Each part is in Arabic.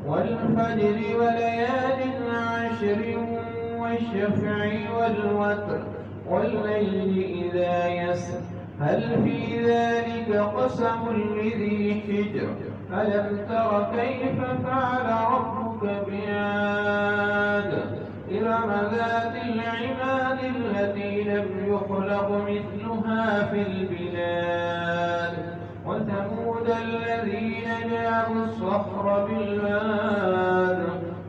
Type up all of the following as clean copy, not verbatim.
والفجر وليال عشر والشفع والوتر والليل إذا يسر هل في ذلك قسم لذي حجر ألم تر كيف فعل ربك بعاد إرم ذات العماد التي لم يخلق مثلها في البلاد وثمود الذين جابوا الصخر بالواد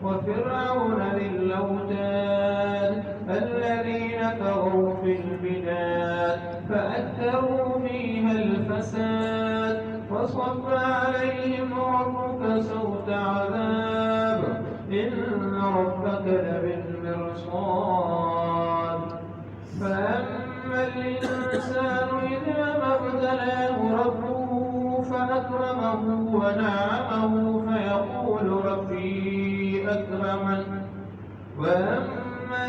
وفرعون ذي الأوتاد الذين طغوا في البلاد فأكثروا فيها الفساد فصب عليهم ربك سوط عذاب إن ربك لبالمرصاد فأما الإنسان إذا ما ابتلاه ربه فأكرمه ونعمه فيقول ربي أكرمن وأما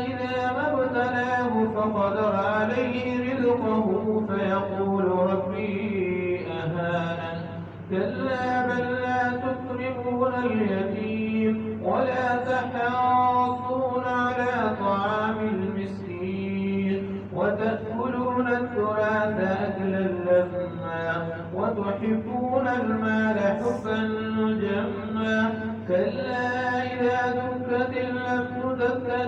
إذا ما ابتلاه فقدر عليه رزقه فيقول ربي أهانن كلا بل لا تكرمون اليتيم ولا تحاضون على طعام المسكين وتأكلون التراث أكلا لما وتحبون المال حبا جما كلا إذا دكت الأرض دكا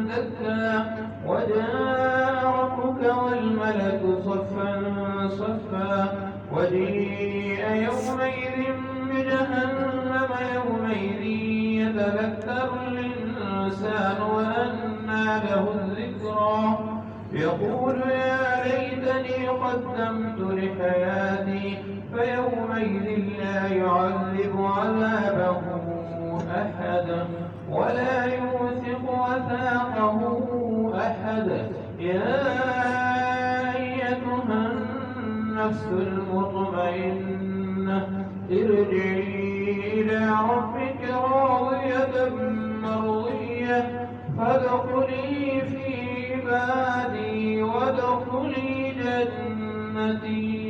دكا وجاء ربك والملك صفا صفا وجيء يومئذ بجهنم يومئذ يتذكر الإنسان وأنى له الذكرى يقول يا ليتني قدمت لحياتي فيومئذ لا يعذب عذابه أحد ولا يوثق وثاقه أحد يا أيتها النفس المطمئنة ارجعي إلى ربك راضية مرضية فادخلي في عبادي وادخلي جنتي